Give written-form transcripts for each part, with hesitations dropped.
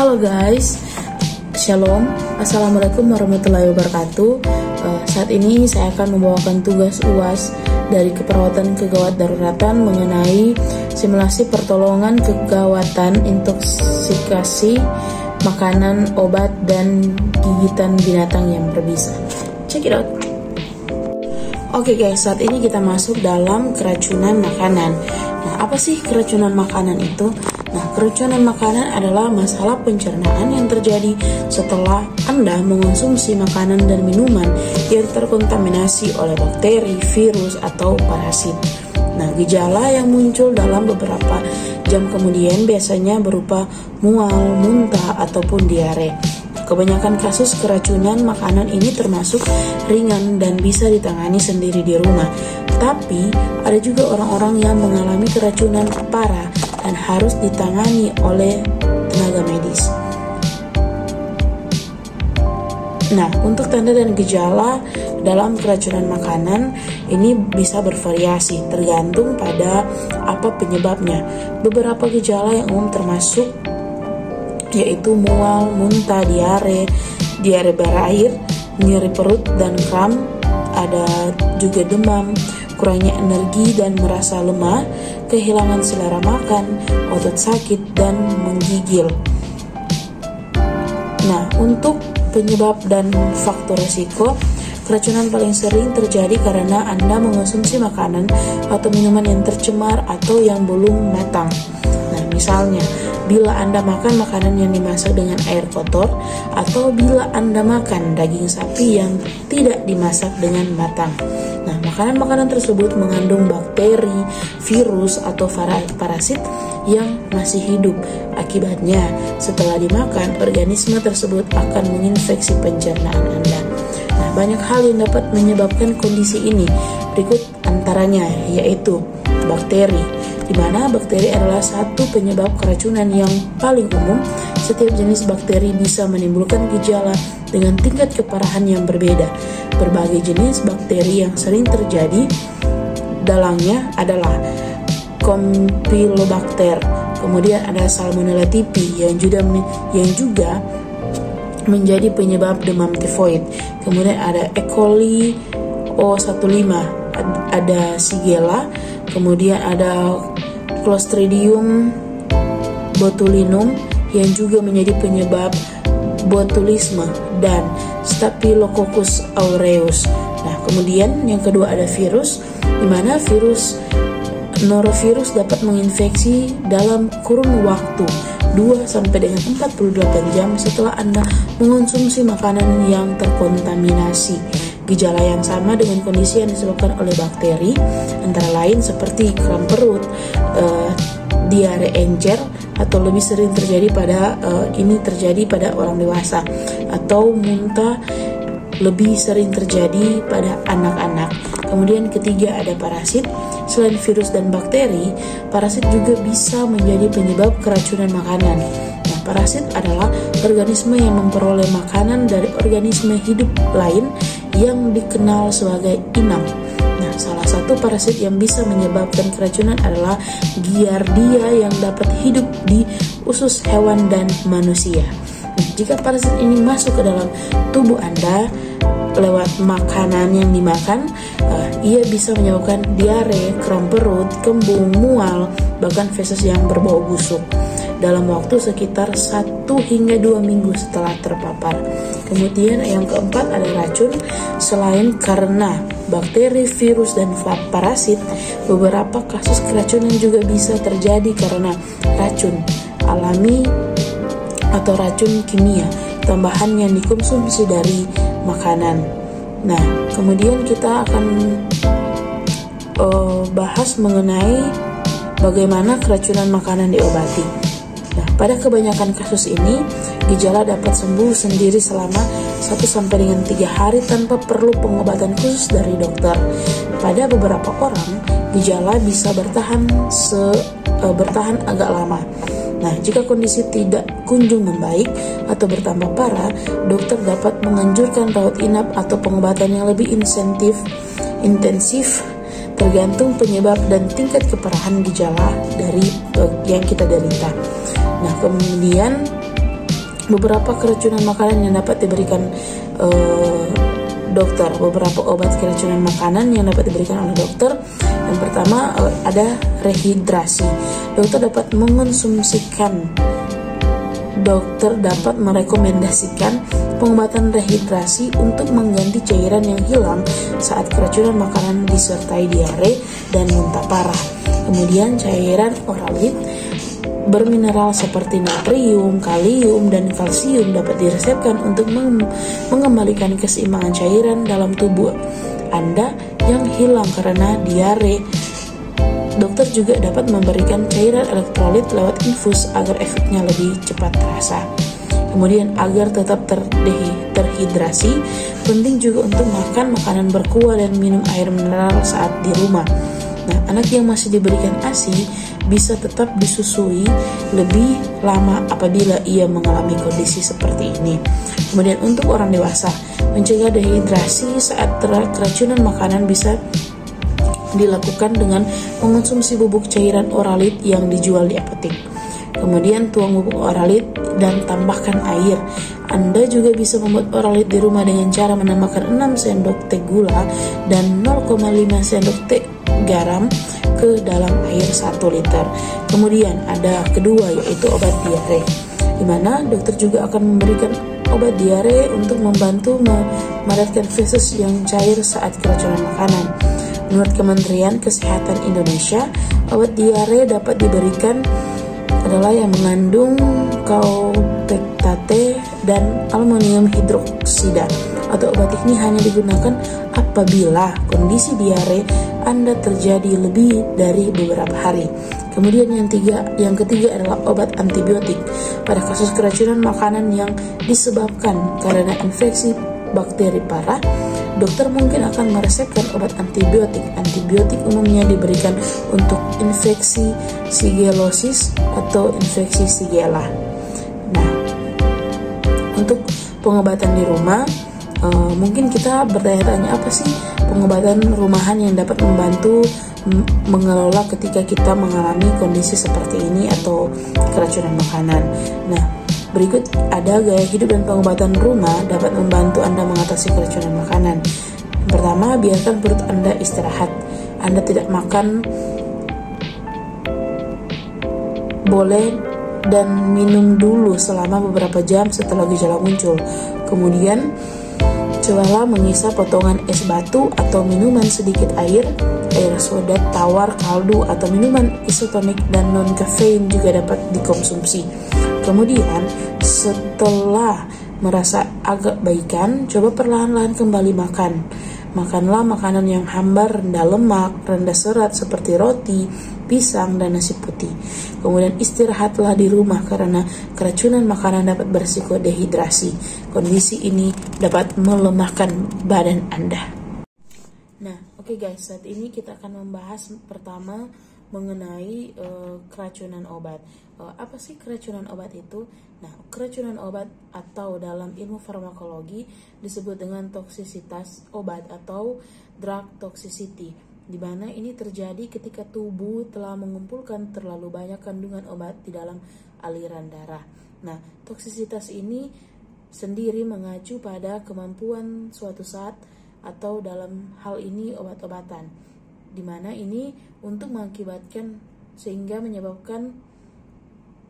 Halo guys, Shalom, Assalamualaikum warahmatullahi wabarakatuh. Saat ini saya akan membawakan tugas UAS dari Keperawatan Kegawat Daruratan mengenai simulasi pertolongan kegawatan intoksikasi makanan, obat, dan gigitan binatang yang berbisa. Check it out. Oke guys, saat ini kita masuk dalam keracunan makanan. Nah, apa sih keracunan makanan itu? Nah, keracunan makanan adalah masalah pencernaan yang terjadi setelah Anda mengonsumsi makanan dan minuman yang terkontaminasi oleh bakteri, virus, atau parasit. Nah, gejala yang muncul dalam beberapa jam kemudian biasanya berupa mual, muntah, ataupun diare. Kebanyakan kasus keracunan makanan ini termasuk ringan dan bisa ditangani sendiri di rumah. Tapi, ada juga orang-orang yang mengalami keracunan parah dan harus ditangani oleh tenaga medis. Nah, untuk tanda dan gejala dalam keracunan makanan ini bisa bervariasi tergantung pada apa penyebabnya. Beberapa gejala yang umum termasuk yaitu mual, muntah, diare berair, nyeri perut dan kram, ada juga demam, kurangnya energi dan merasa lemah, kehilangan selera makan, otot sakit, dan menggigil. Nah, untuk penyebab dan faktor resiko, keracunan paling sering terjadi karena Anda mengonsumsi makanan atau minuman yang tercemar atau yang belum matang. Nah, misalnya, bila Anda makan makanan yang dimasak dengan air kotor, atau bila Anda makan daging sapi yang tidak dimasak dengan matang. Nah, makanan-makanan tersebut mengandung bakteri, virus, atau parasit yang masih hidup. Akibatnya, setelah dimakan, organisme tersebut akan menginfeksi pencernaan Anda. Nah, banyak hal yang dapat menyebabkan kondisi ini. Berikut antaranya, yaitu bakteri, di mana bakteri adalah satu penyebab keracunan yang paling umum. Setiap jenis bakteri bisa menimbulkan gejala dengan tingkat keparahan yang berbeda. Berbagai jenis bakteri yang sering terjadi dalangnya adalah Campylobacter, kemudian ada Salmonella typhi yang juga menjadi penyebab demam tifoid. Kemudian ada E. coli O15, ada Shigella, kemudian ada Clostridium botulinum yang juga menjadi penyebab botulisme, dan Staphylococcus aureus. Nah, kemudian yang kedua ada virus, di mana virus norovirus dapat menginfeksi dalam kurun waktu 2 sampai dengan 48 jam setelah Anda mengonsumsi makanan yang terkontaminasi. Gejala yang sama dengan kondisi yang disebabkan oleh bakteri antara lain seperti kram perut, diare encer, atau lebih sering terjadi pada orang dewasa, atau muntah lebih sering terjadi pada anak-anak. Kemudian ketiga ada parasit. Selain virus dan bakteri, parasit juga bisa menjadi penyebab keracunan makanan. Nah, parasit adalah organisme yang memperoleh makanan dari organisme hidup lain yang dikenal sebagai inang. Nah, salah satu parasit yang bisa menyebabkan keracunan adalah Giardia yang dapat hidup di usus hewan dan manusia. Nah, jika parasit ini masuk ke dalam tubuh Anda lewat makanan yang dimakan, ia bisa menyebabkan diare, kram perut, kembung, mual, bahkan feses yang berbau busuk dalam waktu sekitar 1 hingga 2 minggu setelah terpapar. Kemudian yang keempat ada racun. Selain karena bakteri, virus, dan parasit, beberapa kasus keracunan juga bisa terjadi karena racun alami atau racun kimia tambahan yang dikonsumsi dari makanan. Nah, kemudian kita akan bahas mengenai bagaimana keracunan makanan diobati. Nah, pada kebanyakan kasus ini, gejala dapat sembuh sendiri selama 1 sampai dengan 3 hari tanpa perlu pengobatan khusus dari dokter. Pada beberapa orang, gejala bisa bertahan agak lama. Nah, jika kondisi tidak kunjung membaik atau bertambah parah, dokter dapat menganjurkan rawat inap atau pengobatan yang lebih intensif tergantung penyebab dan tingkat keparahan gejala dari yang kita derita. Nah, kemudian beberapa keracunan makanan yang dapat diberikan dokter. Beberapa obat keracunan makanan yang dapat diberikan oleh dokter. Yang pertama ada rehidrasi. Dokter dapat merekomendasikan pengobatan rehidrasi untuk mengganti cairan yang hilang saat keracunan makanan disertai diare dan muntah parah. Kemudian cairan oralit bermineral seperti natrium, kalium, dan kalsium dapat diresepkan untuk mengembalikan keseimbangan cairan dalam tubuh Anda yang hilang karena diare. Dokter juga dapat memberikan cairan elektrolit lewat infus agar efeknya lebih cepat terasa. Kemudian agar tetap terhidrasi, penting juga untuk makan makanan berkuah dan minum air mineral saat di rumah. Nah, anak yang masih diberikan ASI bisa tetap disusui lebih lama apabila ia mengalami kondisi seperti ini. Kemudian untuk orang dewasa, mencegah dehidrasi saat keracunan makanan bisa dilakukan dengan mengonsumsi bubuk cairan oralit yang dijual di apotek. Kemudian tuang bubuk oralit dan tambahkan air. Anda juga bisa membuat oralit di rumah dengan cara menambahkan 6 sendok teh gula dan 0,5 sendok teh garam ke dalam air 1 liter. Kemudian ada kedua, yaitu obat diare, di mana dokter juga akan memberikan obat diare untuk membantu memadatkan feses yang cair saat keracunan makanan. Menurut Kementerian Kesehatan Indonesia, obat diare dapat diberikan adalah yang mengandung kaupektate dan aluminium hidroksida. Atau obat ini hanya digunakan apabila kondisi diare Anda terjadi lebih dari beberapa hari. Kemudian yang ketiga adalah obat antibiotik. Pada kasus keracunan makanan yang disebabkan karena infeksi bakteri parah, dokter mungkin akan meresepkan obat antibiotik. Antibiotik umumnya diberikan untuk infeksi sigelosis atau infeksi Shigella. Nah, untuk pengobatan di rumah, mungkin kita bertanya-tanya, apa sih pengobatan rumahan yang dapat membantu mengelola ketika kita mengalami kondisi seperti ini atau keracunan makanan. Nah, berikut ada gaya hidup dan pengobatan rumah dapat membantu Anda mengatasi keracunan makanan. Yang pertama, biarkan perut Anda istirahat. Anda tidak makan boleh dan minum dulu selama beberapa jam setelah gejala muncul. Kemudian, cobalah mengisap potongan es batu atau minuman sedikit air soda tawar, kaldu, atau minuman isotonik dan non-kafein juga dapat dikonsumsi. Kemudian, setelah merasa agak baikan, coba perlahan-lahan kembali makan. Makanlah makanan yang hambar, rendah lemak, rendah serat seperti roti, pisang, dan nasi putih. Kemudian istirahatlah di rumah karena keracunan makanan dapat berisiko dehidrasi. Kondisi ini dapat melemahkan badan Anda. Nah, oke guys, saat ini kita akan membahas pertama mengenai keracunan obat. Apa sih keracunan obat itu? Nah, keracunan obat atau dalam ilmu farmakologi disebut dengan toksisitas obat atau drug toxicity, di mana ini terjadi ketika tubuh telah mengumpulkan terlalu banyak kandungan obat di dalam aliran darah. Nah, toksisitas ini sendiri mengacu pada kemampuan suatu saat atau dalam hal ini obat-obatan, di mana ini untuk mengakibatkan sehingga menyebabkan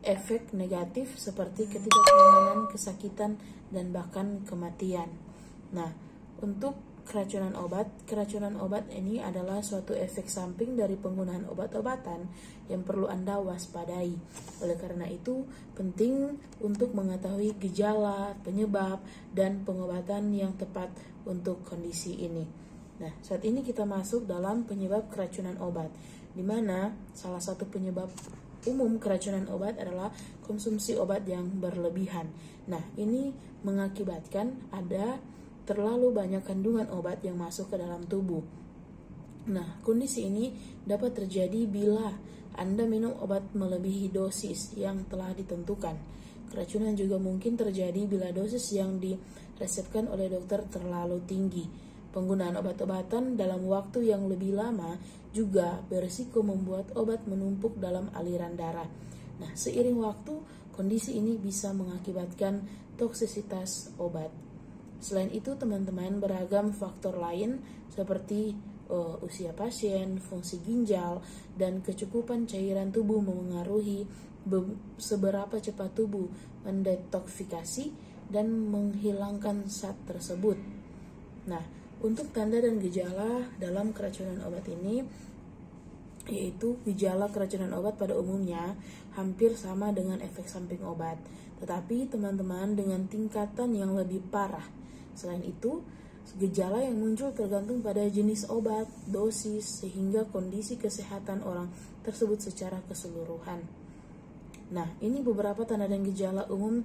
efek negatif seperti ketidaknyamanan, kesakitan, dan bahkan kematian. Nah, untuk keracunan obat ini adalah suatu efek samping dari penggunaan obat-obatan yang perlu Anda waspadai. Oleh karena itu, penting untuk mengetahui gejala, penyebab, dan pengobatan yang tepat untuk kondisi ini. Nah, saat ini kita masuk dalam penyebab keracunan obat, di mana salah satu penyebab umum keracunan obat adalah konsumsi obat yang berlebihan. Nah, ini mengakibatkan ada terlalu banyak kandungan obat yang masuk ke dalam tubuh. Nah, kondisi ini dapat terjadi bila Anda minum obat melebihi dosis yang telah ditentukan. Keracunan juga mungkin terjadi bila dosis yang diresepkan oleh dokter terlalu tinggi. Penggunaan obat-obatan dalam waktu yang lebih lama juga berisiko membuat obat menumpuk dalam aliran darah. Nah, seiring waktu, kondisi ini bisa mengakibatkan toksisitas obat. Selain itu, teman-teman, beragam faktor lain seperti usia pasien, fungsi ginjal, dan kecukupan cairan tubuh memengaruhi seberapa cepat tubuh mendetoksifikasi dan menghilangkan zat tersebut. Nah, untuk tanda dan gejala dalam keracunan obat ini, yaitu gejala keracunan obat pada umumnya hampir sama dengan efek samping obat, tetapi teman-teman dengan tingkatan yang lebih parah. Selain itu, gejala yang muncul tergantung pada jenis obat, dosis, sehingga kondisi kesehatan orang tersebut secara keseluruhan. Nah, ini beberapa tanda dan gejala umum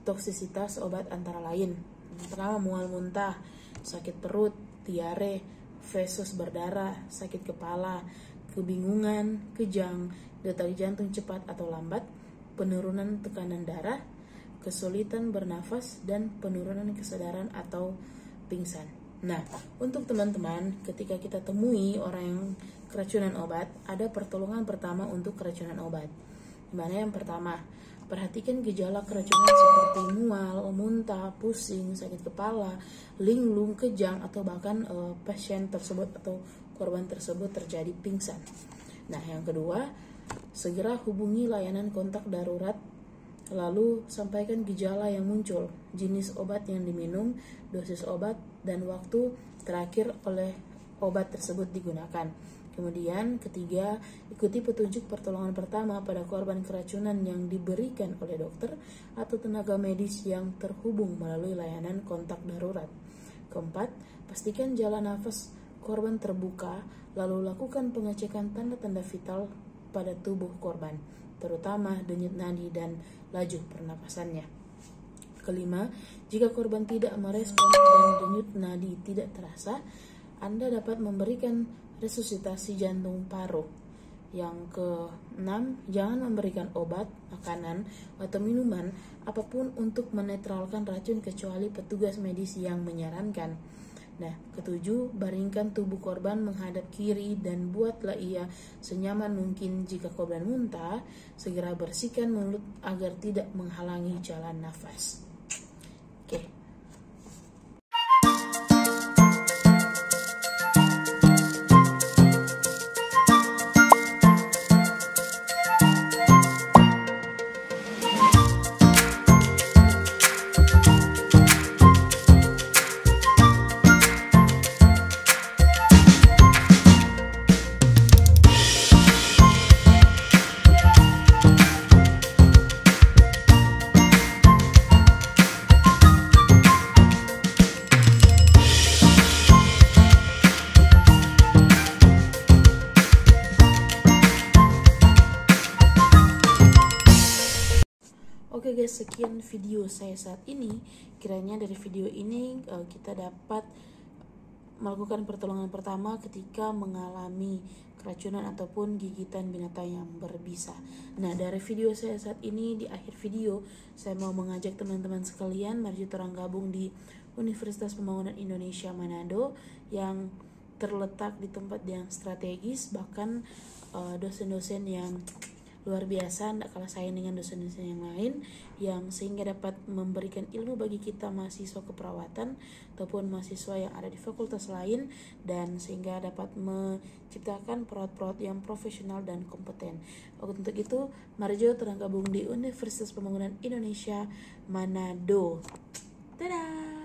toksisitas obat antara lain. Yang pertama, mual muntah, sakit perut, diare, fesus berdarah, sakit kepala, kebingungan, kejang, detak jantung cepat atau lambat, penurunan tekanan darah, kesulitan bernafas, dan penurunan kesadaran atau pingsan. Nah, untuk teman-teman, ketika kita temui orang yang keracunan obat, ada pertolongan pertama untuk keracunan obat. Dimana yang pertama, perhatikan gejala keracunan seperti mual, muntah, pusing, sakit kepala, linglung, kejang, atau bahkan pasien tersebut atau korban tersebut terjadi pingsan. Nah, yang kedua, segera hubungi layanan kontak darurat. Lalu sampaikan gejala yang muncul, jenis obat yang diminum, dosis obat, dan waktu terakhir oleh obat tersebut digunakan. Kemudian ketiga, ikuti petunjuk pertolongan pertama pada korban keracunan yang diberikan oleh dokter atau tenaga medis yang terhubung melalui layanan kontak darurat. Keempat, pastikan jalan nafas korban terbuka, lalu lakukan pengecekan tanda-tanda vital pada tubuh korban, terutama denyut nadi dan laju pernapasannya. Kelima, jika korban tidak merespon dan denyut nadi tidak terasa, Anda dapat memberikan resusitasi jantung paru. Yang keenam, jangan memberikan obat, makanan, atau minuman apapun untuk menetralkan racun kecuali petugas medis yang menyarankan. Nah, ketujuh, baringkan tubuh korban menghadap kiri dan buatlah ia senyaman mungkin. Jika korban muntah, segera bersihkan mulut agar tidak menghalangi jalan nafas. Oke. Oke guys, sekian video saya saat ini. Kiranya dari video ini kita dapat melakukan pertolongan pertama ketika mengalami keracunan ataupun gigitan binatang yang berbisa. Nah, dari video saya saat ini, di akhir video saya mau mengajak teman-teman sekalian, mari kita gabung di Universitas Pembangunan Indonesia Manado yang terletak di tempat yang strategis, bahkan dosen-dosen yang luar biasa, tidak kalah saing dengan dosen-dosen yang lain, yang sehingga dapat memberikan ilmu bagi kita mahasiswa keperawatan ataupun mahasiswa yang ada di fakultas lain, dan sehingga dapat menciptakan perawat-perawat yang profesional dan kompeten. Untuk itu, mari tergabung di Universitas Pembangunan Indonesia Manado. Dadah!